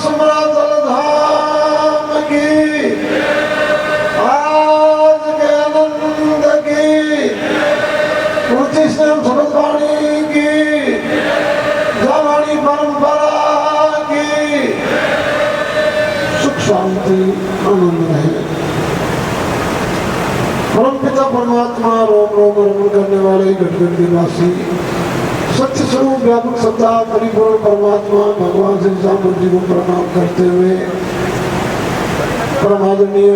समरातल धाम की, आज के आनंद की, श्याम समझवाणी की, जावाणी परंपरा की सुख शांति आनंद रहे। परमपिता परमात्मा रोम रोम रमण करने वाले घट घट निवासी सत्य स्वरूप व्यापक सत्ता परिपूर्ण परमात्मा भगवान श्री राम जी को प्रणाम करते हुए परम आदरणीय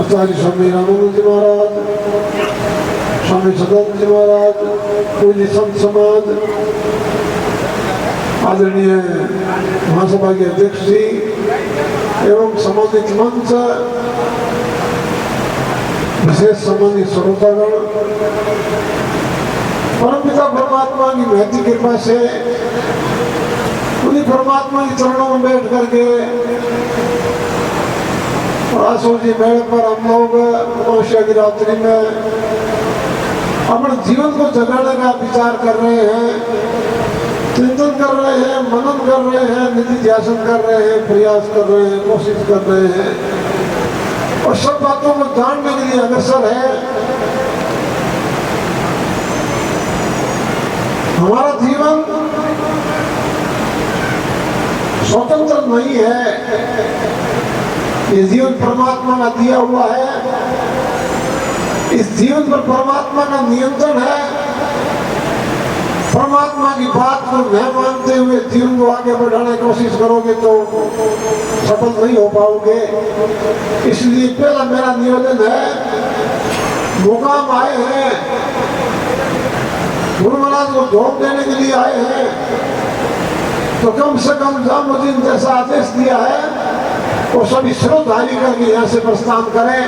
आचार्य स्वामी रामानंद जी महाराज, स्वामी सदानंद जी महाराज, पूज्य संत समाज, आदरणीय महासभा के अध्यक्ष जी एवं संबंधित मंच, विशेष संबंधित श्रोतागण, परमपिता परमात्मा की महती कृपा से उन्हीं परमात्मा के चरणों में बैठ करके आसो जी मेले पर हम लोग अमावस्या की रात्रि में अपने जीवन को जगाने का विचार कर रहे हैं, चिंतन कर रहे हैं, मनन कर रहे हैं, निधि ध्यान कर रहे हैं, प्रयास कर रहे हैं, कोशिश कर रहे हैं और सब बातों को जानने के लिए अग्रसर है। हमारा जीवन स्वतंत्र नहीं है, ये जीवन परमात्मा का दिया हुआ है, इस जीवन पर परमात्मा का नियंत्रण है। परमात्मा की बात को न मानते हुए जीवन को आगे बढ़ाने की कोशिश करोगे तो सफल नहीं हो पाओगे। इसलिए पहला मेरा निवेदन है, मुकाम आए हैं, गुरु महाराज को धोख देने के लिए आए हैं, तो कम से कम जामुद्दीन जैसा आदेश दिया है वो सभी श्रोधारी करके यहाँ से प्रस्थान करें।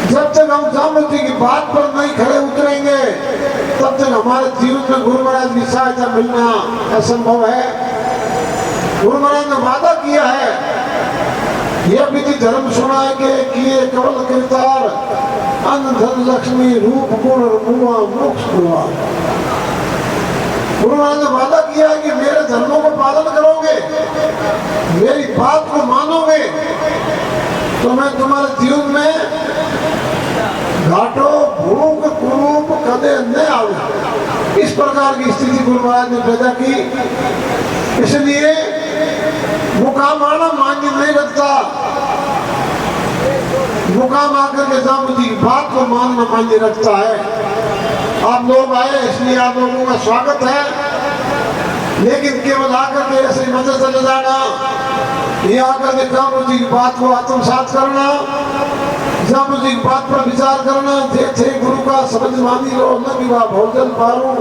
जब तक हम जामुद्दीन की बात पर नहीं खड़े उतरेंगे तब तक हमारे जीवन में गुरु महाराज की सहायता मिलना असंभव है। गुरु महाराज ने वादा किया है, यह विधि धर्म सुनाए के किए कवल कृतार, अन्न धन लक्ष्मी रूप गुण मुआ मोक्ष हुआ। गुरु महाराज ने वादा किया है कि मेरे धर्मों को पालन करोगे, मेरी बात को मानोगे तो मैं तुम्हारे जीवन में घाटो भूख कुरूप कदे न आवे। इस प्रकार की स्थिति गुरु महाराज ने पैदा की। इसलिए मुकाम आना मान्य नहीं रखता, मुकाम आकर के जामुद्दीन की बात को मानना मान्य रखता है। आप लोग आए इसलिए आप लोगों का स्वागत है, लेकिन केवल आकर के ऐसे मजे चले जाना, ये आकर के जामुद्दीन की बात को आत्मसात करना, जामुद्दीन की बात पर विचार करना, थे गुरु का समझ मानी लो न विवाह भोजन पारू,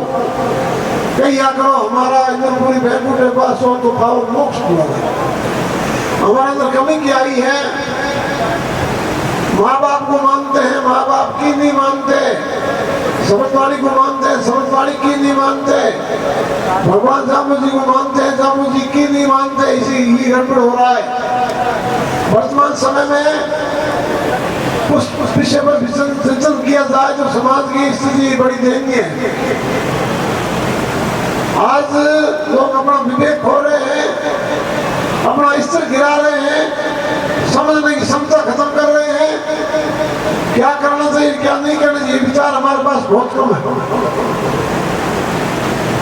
कहीं करो हमारा इंद्रपुरी बैकुंठ पास हो तो पाओ मोक्ष हुआ। हमारे अंदर कमी क्या आई है? माँ बाप को मानते हैं, माँ बाप की नहीं मानते, समझवाड़ी को मानते हैं, समझवाड़ी की नहीं मानते, भगवान जामू जी को मानते हैं, जामू जी की नहीं मानते। इसी ही गड़बड़ हो रहा है। वर्तमान समय में उस विषय पर चिंतन किया जाए तो समाज की स्थिति बड़ी दयनीय है। आज लोग अपना विवेक खो रहे हैं, अपना स्तर गिरा रहे हैं, समझने की क्षमता खत्म कर रहे हैं। क्या करना चाहिए क्या नहीं करना चाहिए विचार हमारे पास बहुत कम है।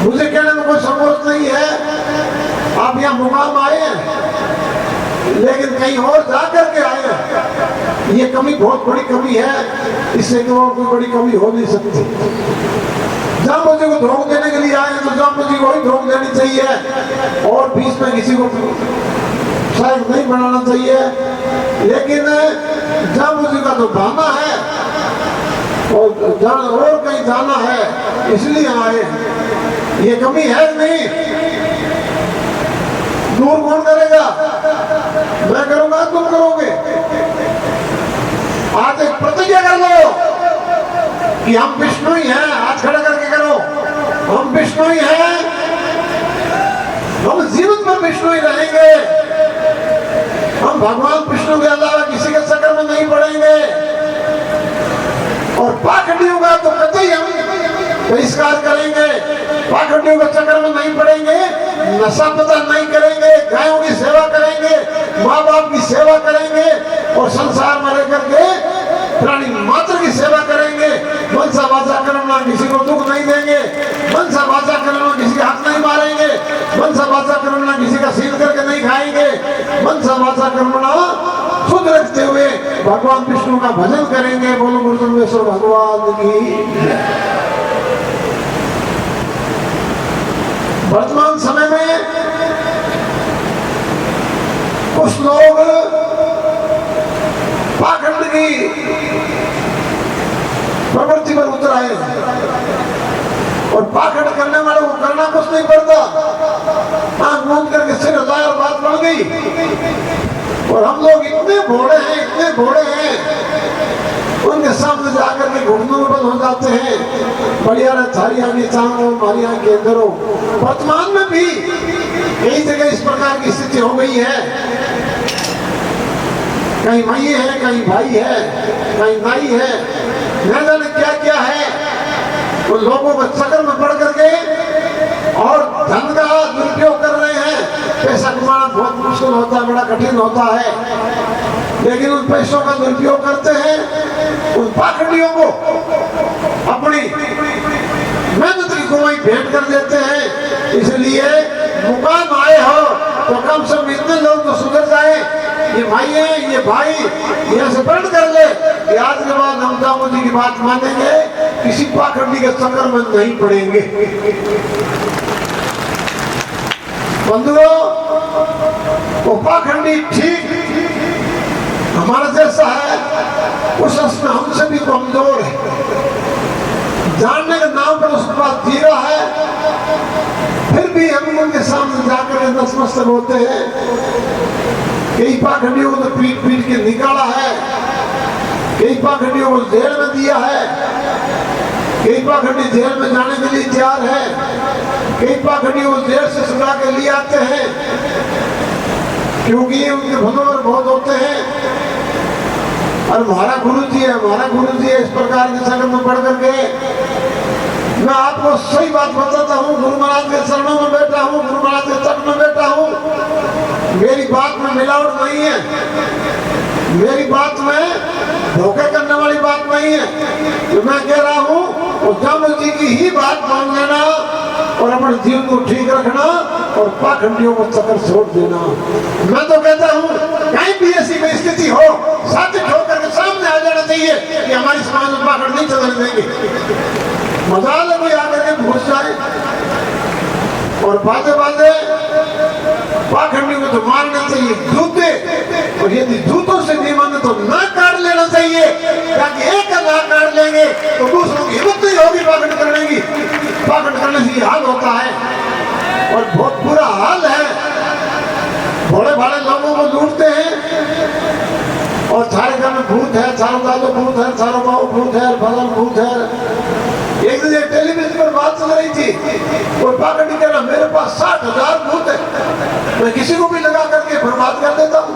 मुझे कहने में कोई संकोच नहीं है। आप यहाँ मुकाम आए हैं लेकिन कहीं और जाकर के आए हैं, ये कमी बहुत बड़ी कमी है, इससे कोई बड़ी कमी हो नहीं सकती। जामू जी को धोख देने के लिए आए तो जामू जी को ही धोख देनी चाहिए और बीच में किसी को शायद नहीं बनाना चाहिए। लेकिन जामू जी का तो भाना है और कहीं जाना है, इसलिए आए। ये कमी है नहीं, दूर कौन करेगा? मैं करूंगा, तुम करोगे। आज एक प्रतिज्ञा कर लो कि हम विष्णु ही हैं, हाथ खड़ा करके करो, हम विष्णु ही हैं, हम जीवन में विष्णु ही रहेंगे, हम भगवान विष्णु के अलावा किसी के चक्कर में नहीं पड़ेंगे। और पाखंडियों का तो कतई हम बहिष्कार करेंगे। पाखंडी नशा पता नहीं करेंगे, गायों की सेवा करेंगे, माँ बाप की सेवा करेंगे और संसार में रह करके प्राणी मात्र की सेवा करेंगे। मनसा वाचा कर्मणा, किसी को दुख नहीं देंगे। मनसा वाचा कर्मणा, किसी का हाथ नहीं मारेंगे। मनसा वाचा कर्मणा, किसी का सील करके नहीं खाएंगे। मनसा वाचा कर्मणा शुद्ध रखते हुए भगवान विष्णु का भजन करेंगे। बोलो गुरुदेव भगवान की। वर्तमान समय में कुछ लोग पाखंड की प्रवृत्ति पर उतर आए और पाखंड करने वाले को करना कुछ नहीं पड़ता, आंख मूंद करके सिर हिलाया और बात बढ़ गई। और हम लोग इतने भोड़े हैं, इतने भोड़े हैं, उनके सामने जाकर के घुटनों में बंद हो जाते हैं। बढ़िया रहे थारी आगे चांगो, हमारी आंख के अंदर हो। वर्तमान में भी कई जगह इस प्रकार की स्थिति हो गई है। कहीं माई है, कहीं भाई है, कहीं नाई है, न जाने क्या क्या है। वो लोगों को चक्कर में पड़ करके और धन का दुरुपयोग कर रहे हैं। पैसा कमाना बहुत मुश्किल होता है, बड़ा कठिन होता है, लेकिन उन पैसों का दुरुपयोग करते हैं। उन पाखंडियों को अपनी मेहनत की कमाई भेंट कर देते हैं। इसलिए मुकाम आए हो तो कम से कम इतने लोग तो सुधर जाए, ये भाई है, ये भाई यहाँ से बंद कर ले कि आज के बाद ममता मोदी की बात मानेंगे, किसी पाखंडी के चक्कर में नहीं पड़ेंगे। बंधुओं, वो पाखंडी ठीक हमारा जैसा है, उस में हमसे भी कमजोर है। जानने के नाम पर उसके पास जीरा है, फिर भी हम उनके सामने जाकर नतमस्तक होते हैं। कई पाखंडियों को तो पीट पीट के निकाला है, कई पाखंडियों को जेल में दिया है, कई पाखंडी जेल में जाने के लिए तैयार है, कई पाखंडियों को जेल से छुड़ा के लिए आते हैं, क्योंकि उनके फॉलोअर बहुत होते हैं। और हमारा गुरु जी है, हमारा गुरु जी है, इस प्रकार के चक्कर में पढ़ करके मैं आपको सही बात बताता हूँ। गुरु महाराज के चरणों में बैठा हूँ, गुरु महाराज के चरण में बैठा हूँ। मेरी बात में मिलावट नहीं है, मेरी बात में धोखे करने वाली बात नहीं है। तो मैं कह रहा हूँ और जामू जी की ही बात मान लेना और अपने जीवन को ठीक रखना और पाखंडियों को चक्कर छोड़ देना। मैं तो कहता हूँ कहीं भी ऐसी कोई स्थिति हो, साथ छोड़ करके सामने आ जाना चाहिए कि हमारी समाज में पाखंड नहीं चलने देंगे। मजाल कोई आकर के घुस जाए और बातें पाखंडी को तो मारना चाहिए जूते, और यदि जूतों से नहीं माने तो ना काट लेना चाहिए, ताकि एक का ना काट लेंगे तो दूसरों की हिम्मत नहीं होगी पाखंड करने की। पाखंड करने से हाल होता है और बहुत बुरा हाल है। भोले भाले लोगों को लूटते हैं और सारे घर में भूत है, चारों दादो भूत है, चारों माओ भूत है, भगवान भूत है। एक दिन टेलीविजन पर बात चल रही थी, वो पाखंडी कह रहा मेरे पास 60,000 भूत है, मैं किसी को भी लगा करके बर्बाद कर देता हूँ।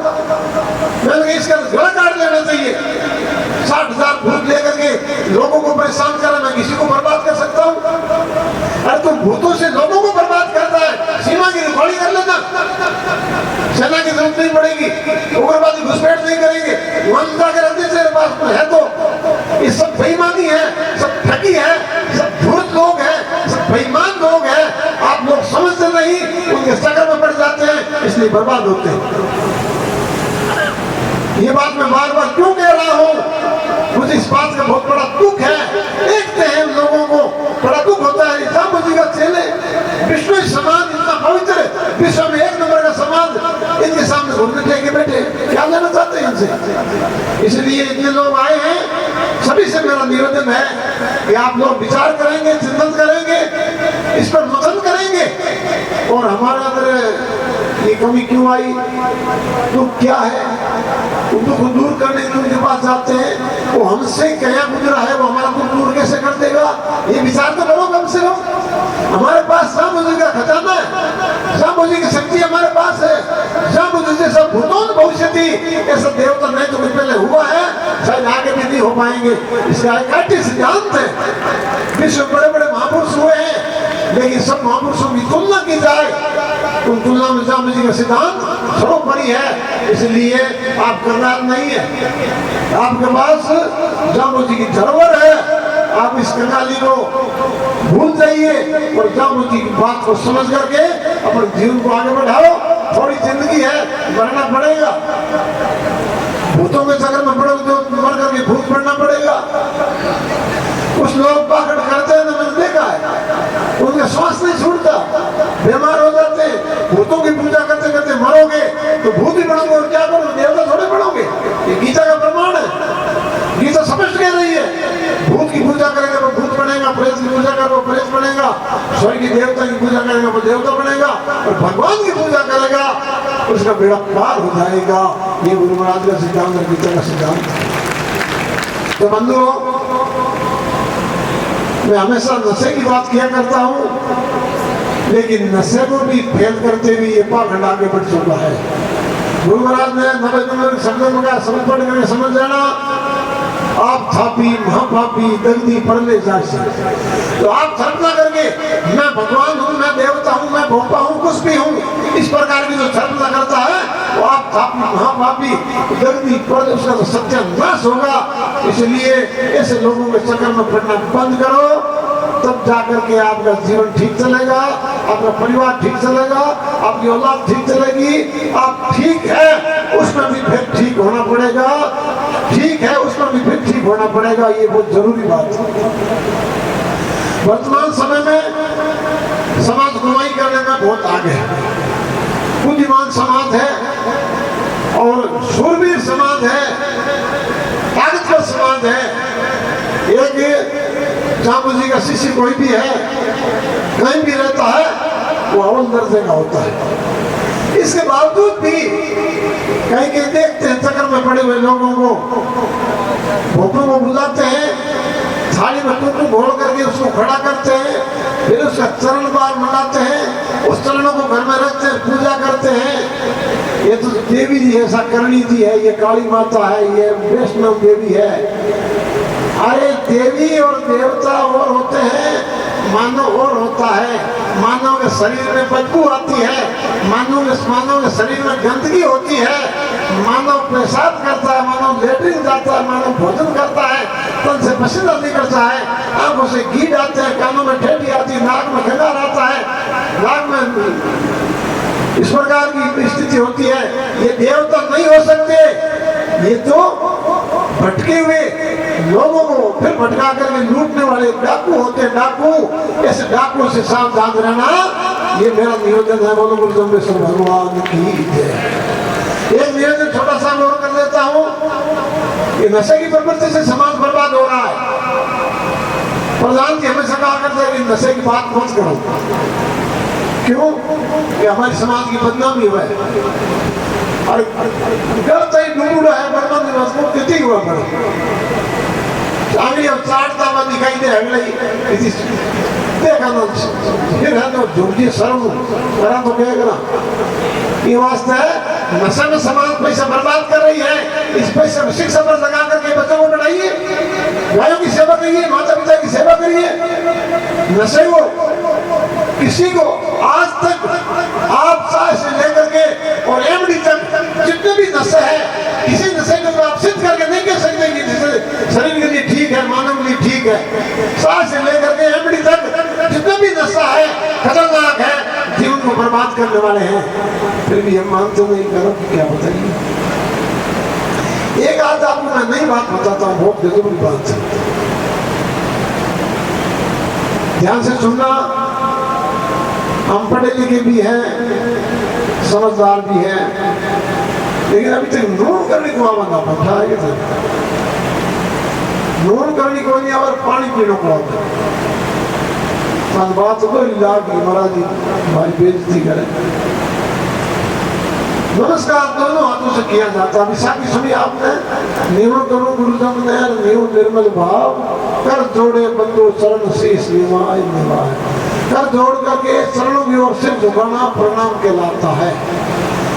मैंने इसका गला काट लेना चाहिए। 60,000 भूत लेकर के लोगों को परेशान करा, मैं किसी को बर्बाद कर सकता हूँ? अरे तुम भूतों से लोगों को बर्बाद करता है, सीमा की रिकॉर्डिंग कर लेना, सेना की जरूरत नहीं पड़ेगी, उग्रवादी घुसपैठ नहीं करेंगे। मनता के रहते से पास है तो ये सब बेईमानी है, सब ठगी है, सब धूर्त लोग हैं, सब बेईमान लोग हैं। आप लोग समझते नहीं, उनके चक्कर में पड़ जाते हैं, इसलिए बर्बाद होते हैं। ये बात मैं बार बार क्यों कह रहा हूँ? मुझे इस बात का बहुत बड़ा दुख है। देखते हैं लोगों को बड़ा दुख होता है। राम जी का चेले विष्णु समाज इतना पवित्र, विश्व में एक नंबर का समाज, इनके सामने घुटने टेके बैठे, क्या लेना चाहते हैं इनसे? इसलिए इतने लोग आए हैं, सभी से मेरा निवेदन है कि आप लोग विचार करेंगे, चिंतन करेंगे, इस पर मंथन करेंगे और हमारे अंदर ये कमी क्यों आई, दुख क्या है, दुख दूर करने के लिए उनके पास जाते हैं। वो हमसे क्या गुजरा है, वो हमारा दुख दूर कैसे कर देगा, ये विचार तो करो कम से कम। हमारे पास राम जी का खजाना है, राम जी की शक्ति हमारे पास है। राम जी जैसा भूतों भविष्य थी, ऐसा देवता नहीं तो पहले हुआ है, शायद आगे भी नहीं हो पाएंगे। इसका एक सिद्धांत है। विश्व बड़े बड़े महापुरुष हुए हैं, लेकिन सब महापुरुषों की तुलना की जाए तुम तुलना में जाम जी का सिद्धांत सर्वोपरि है, इसलिए आप करनार नहीं है। आपके पास जामो जी की धरोहर है, आप इस कंगाली को भूल जाइए और जामो जी की बात को समझ करके अपने जीवन को आगे बढ़ाओ। थोड़ी जिंदगी है, मरना पड़ेगा। भूतों के चक्कर में पड़ोगे तो मर करके भूत पड़ना पड़ेगा। कुछ लोग पाखंड करते हैं ना, मैंने देखा है, उनका श्वास नहीं छूटता, बीमार हो जाते हैं। भूतों की पूजा करते करते मरोगे तो भूत ही पड़ोगे और क्या करोगे, देवता थोड़े पड़ोगे। ये गीता का प्रमाण है, गीता स्पष्ट कह रही है। भूत की पूजा करेगा तो भूत बनेगा, प्रेत की पूजा करेगा तो प्रेत बनेगा, स्वर्ग की देवता की पूजा करेगा तो देवता बनेगा, और भगवान की पूजा करेगा उसका बेड़ा पार हो जाएगा। ये गुरु महाराज का सिद्धांत है, गीता का सिद्धांत। तो बंधुओं, मैं हमेशा नशे की बात किया करता हूँ, लेकिन नशे को भी फेल करते हुए ये पाखंड आगे बढ़ चुका है। गुरु महाराज ने 90 नंबर शब्दों में कहा, समझ पढ़ करके समझ जाना, आप थापी महापापी दर्दी पढ़ने जाए। तो आप सर्पना करके मैं भगवान हूँ, मैं देवता हूँ, मैं भोपा हूँ, कुछ भी हूँ, इस प्रकार की जो सर्पना करता है वो आप थापी महापापी दर्दी पढ़, उसका तो सत्यानाश होगा। इसलिए ऐसे लोगों के चक्कर में पड़ना बंद करो, तब जाकर के आपका जीवन ठीक चलेगा, आपका परिवार ठीक चलेगा, आपकी औलाद ठीक चलेगी। आप ठीक है उसमें भी फिर ठीक होना पड़ेगा, ठीक है उसमें भी फिर ठीक होना पड़ेगा। ये बहुत जरूरी बात है। वर्तमान समय में समाज गुमाई करने में बहुत आगे है, बुद्धिमान समाज है और शूरवीर समाज है, ताकतवर समाज है। एक जामो जी का शिष्य कोई भी है, कहीं भी रहता है, वो अव्वल दर्जे का होता है। इसके बावजूद भी कहीं कहीं देखते हैं चक्कर में पड़े हुए लोगों को, भोपों को बुलाते हैं, थाली में टूटू घोल करके उसको खड़ा करते हैं, फिर उसका चरण बार मनाते हैं, उस चरणों को घर में रखते हैं, पूजा करते हैं। ये तो देवी जी है, साकरणी जी है, ये काली माता है, ये वैष्णव देवी है। अरे देवी और देवता और होते हैं, मानव और होता है। मानव के शरीर में बदबू आती है, मानव के शरीर में गंदगी होती है, मानव पेशाब करता है, मानव लेटरिन जाता है, मानव भोजन करता है, तन से पसीना निकलता है, आंखों से घी डालते हैं, कानों में ठेठी आती है, नाक में खंगार आता है, नाक में इस प्रकार की स्थिति होती है। ये देवता नहीं हो सकते, ये तो भटके हुए लोगों को फिर भटका करके लूटने वाले डाकू होते हैं। डाकू, ऐसे डाकू से सावधान रहना, ये मेरा निवेदन है। बोलो गुरु जम्बेश्वर भगवान की जय। एक निवेदन छोटा सा और कर देता हूँ, ये नशे की प्रवृत्ति से समाज बर्बाद हो रहा है। प्रधान जी हमेशा कहा करते हैं कि नशे की बात मत करो, क्यों कि हमारी समाज की बदनामी हुआ है। और गलत ही डूबा है, बर्बाद मजबूत कितनी हुआ करो, अगली अब चाटता हुआ दिखाई दे, अगले देखा ना फिर है तो झुर्जी शर्म करा तो क्या करा। ये वास्ते है नशा में समाज पैसा बर्बाद कर रही है, इस पैसे में शिक्षा पर लगा करके बच्चों को पढ़ाइए, गायों की सेवा करिए, माता पिता की सेवा करिए। नशे को किसी को आज तक आप साय से लेकर के और एमडी तक जितने भी नशे है, किसी नशे को आप सिद्ध करके नहीं कह सकते कि शरीर के लिए ठीक है, मानव के लिए ठीक है। साय से लेकर के एमडी तक जितना भी नशा है खतरनाक है, जीवन को बर्बाद करने वाले हैं, फिर भी हम मानते नहीं। करो कि क्या बताइए। एक आज आपको मैं नई बात बताता हूँ, बहुत जरूरी बात है, ध्यान से सुनना। हम पढ़े लिखे भी हैं, समझदार भी हैं, लेकिन अभी तक नून करने को आवाना बैठा है, नून करने को नहीं और पानी पीने को आता। बात तो महाराज जी हमारी बेइज्जती करें। नमस्कार दोनों हाथों से किया जाता है। विशाखी सुनी आपने, नीव करो गुरुजन ने नीव निर्मल भाव, कर जोड़े बंदो चरण शीश निवाय निवाय। कर जोड़ करके चरणों की ओर सिर झुकाना प्रणाम कहलाता है।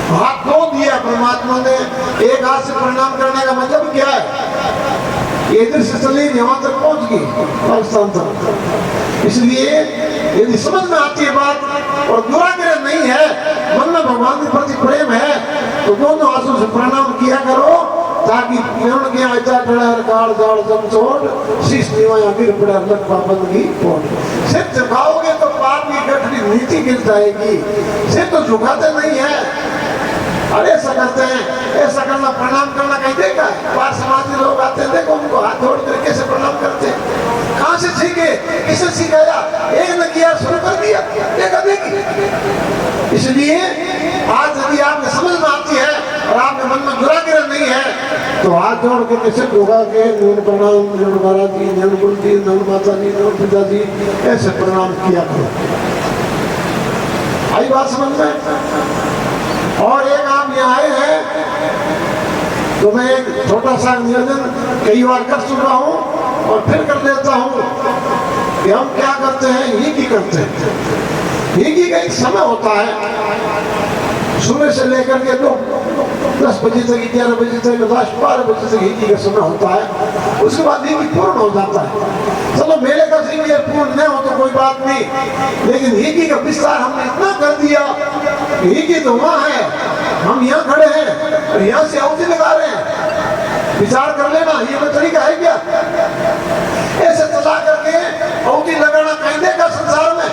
हाथ दो दिया परमात्मा ने, एक हाथ से प्रणाम करने का मतलब क्या है? ये इधर से चली यहाँ तक पहुंच गई पाकिस्तान तक। इसलिए यदि समझ में आती है बात और दुराग्रह नहीं है, भगवान के प्रति प्रेम है तो दोनों हाथों से प्रणाम किया करो, ताकि किरण के आचा टड़र काल जाल जमचोट शीश निवाया गिर पड़ा लखवा बंदगी पोट। सिर झुकाओगे तो पाप की गठरी नीचे गिर जाएगी, सिर तो झुकाते नहीं है। अरे ऐसा करते हैं, ऐसा करना प्रणाम करना कहीं देखा है? बाहर समाज के लोग आते हैं, देखो उनको हाथ जोड़ कर कैसे प्रणाम करते हैं। कहाँ से सीखे, किसे सिखाया? एक ने किया शुरू कर दिया, देखा देखी। इसलिए आज यदि आपने समझ में आती है और आपके मन में दुराग्रह नहीं है तो हाथ जोड़ के कैसे होगा के न्यून प्रणाम, न्यून महाराज जी, न्यून गुरु जी, न्यून माता जी, न्यून पिताजी, ऐसे प्रणाम किया करो। आई बात समझ में? और एक आप यहाँ आए हैं तो मैं एक छोटा सा निवेदन कई बार कर चुका हूँ और फिर कर देता हूँ कि हम क्या करते हैं, ही की करते हैं। ही की का एक समय होता है, सुबह से लेकर के तो 10 बजे तक, 11 बजे तक, 12 बजे तक ही का समय होता है। उसके बाद ही पूर्ण हो जाता है। चलो मेले का समय पूर्ण न हो तो कोई बात नहीं, लेकिन ही का विस्तार हमने इतना कर दिया कि ही तो वहाँ है, हम यहाँ खड़े हैं और यहाँ से आहुति लगा रहे हैं। विचार कर लेना, ये कोई तरीका है क्या? ऐसे चला करके आहुति लगाना कहीं देखा संसार में?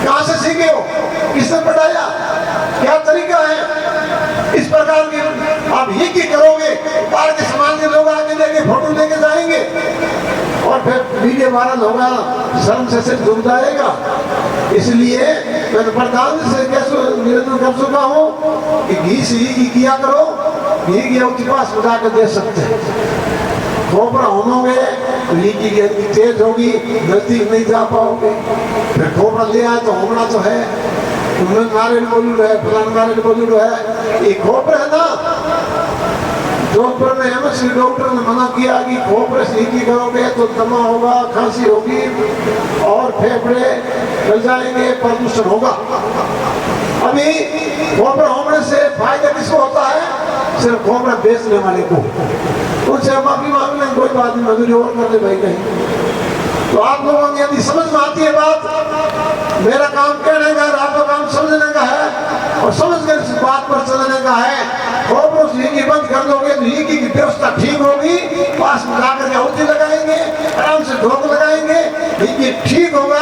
कहाँ से सीखे हो, किसने पढ़ाया, क्या तरीका है? इस प्रकार की आप ये की करोगे, बाहर के समाज के लोग आके लेके फोटो लेके जाएंगे और फिर वीडियो वायरल होगा, शर्म से सिर झुक जाएगा। इसलिए मैं प्रधान से कैसे निवेदन कर चुका हूँ कि घी से ही किया करो, घी की अवधि पास बजा कर दे सकते हैं। खोपरा होनोगे तो घी की गति तेज होगी, नजदीक नहीं जा पाओगे। फिर खोपरा ले आए तो होना तो है, नारियल बोलू है, फलाना नारियल बोलू है, ये खोपरा है ना। जोधपुर में एमएससी डॉक्टर ने मना किया कि खोपरे से ही करोगे तो दमा होगा, खांसी होगी और फेफड़े जल जाएंगे, प्रदूषण होगा। अभी खोपरा होने से फायदा किसको होता है? सिर्फ खोपरा बेचने वाले को। उनसे माफी मांग लें, कोई बात नहीं, मजदूरी और कर ले भाई कहीं। तो आप लोगों की यदि समझ में आती है बात, मेरा काम कहने का, आपका काम समझने का है और समझ कर इस बात पर चलने का है। खोपरों से ही बंद कर दोगे तो ही की व्यवस्था ठीक होगी, पास में जाकर के आहुति लगाएंगे, आराम से ढोक लगाएंगे, ये ठीक होगा,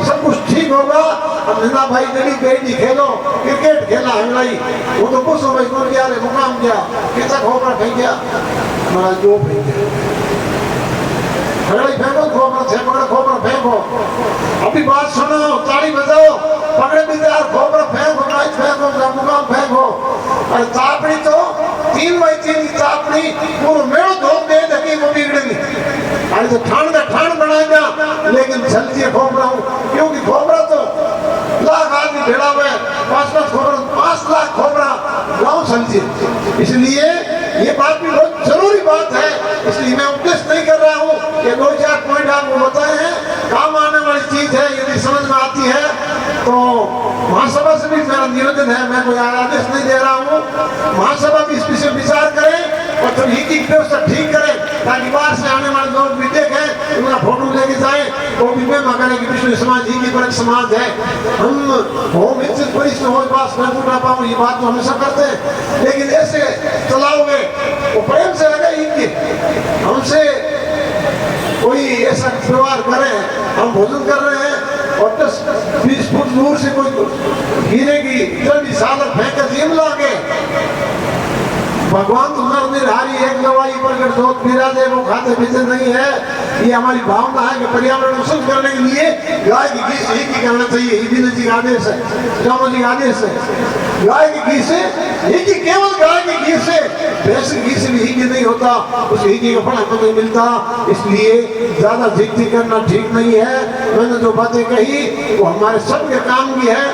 सब कुछ ठीक होगा। अब निंदा भाई गली बेटी खेलो, क्रिकेट खेला हंगलाई, वो तो कुछ हो भाई गया, मुकाम गया, कितना खोपरा फेंक गया, हमारा जो फेंक गया, हंगलाई फेंको, खोपरा फेंको। अभी बात सुनो, ताली बजाओ, पकड़े बिजार, खोपरा फेंको, नाच फेंको, मुकाम फेंको। और तापड़ी तो 3x3 की तापड़ी पूरा मेड़ो धोख दे धकी वो बिगड़ेगी। अरे तो ठाण का ठाण बनाएगा, लेकिन चलती है खोपरा, क्योंकि खोपरा तो लाख आदमी भेड़ा हुआ है, 5 लाख खोपरा गाँव चलती है। इसलिए ये बात भी बहुत जरूरी बात है, इसलिए मैं उपदेश नहीं कर रहा हूँ। ये 2-4 पॉइंट आपको बताए हैं, काम आने वाली चीज है। यदि समझ में आती है तो महासभा से भी मेरा निवेदन है, मैं कोई आदेश नहीं दे रहा हूँ, महासभा भी इस विषय विचार करें और थोड़ी की व्यवस्था ठीक करें, ताकि बाहर से आने वाले लोग भी देखें, उनका फोटो लेके जाए, वो भी मैं मांगे कि विश्व समाज ही की परक समाज है। हम होम इज्जत पुलिस में हो पास न टूटा पाऊँ, ये बात तो हमेशा करते हैं, लेकिन ऐसे चलाओगे वो प्रेम से लगे ही हमसे कोई ऐसा व्यवहार करे, हम भोजन कर रहे हैं और 10-20 फुट दूर से कोई गिरेगी, जल्दी सालक फेंक कर जीम लागे। भगवान तो नर निर्हारी एक गवाही प्रकट जोत विराजे, वो खाते पीते नहीं है। ये हमारी भावना है कि पर्यावरण को शुद्ध करने के लिए गाय की घी से ही करना चाहिए, ये जी का आदेश है, राम जी का आदेश है। गाय की घी से ही, केवल गाय की घी से, भैंस की घी से भी ही नहीं होता, उस ही का फल हमको नहीं मिलता। इसलिए ज्यादा जिद्दी करना ठीक नहीं है। मैंने जो बातें कही वो हमारे सबके काम की है,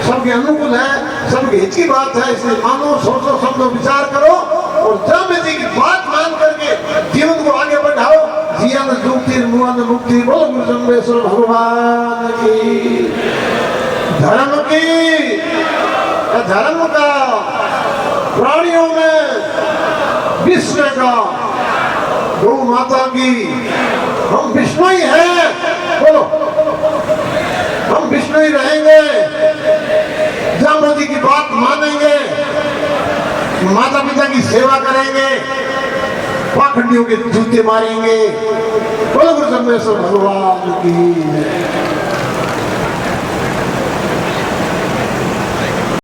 सबके अनुकूल है, सबके हित की बात है। इसलिए मानो, सोचो, समझो, विचार करो और जब जी की बात मान करके जीवन को आगे बढ़ाओ। जीवन जुक्ति मुआन मुक्ति, बोलो गुरु जम्बेश्वर भगवान की, धर्म की, धर्म का, प्राणियों में विश्व का, गौ माता की। हम विष्णु ही हैं, बोलो हम विष्णु ही रहेंगे। जब मोदी की बात माता पिता की सेवा करेंगे, पाखंडियों के जूते मारेंगे। बोलो गुरु सर्वेश्वर भगवान की।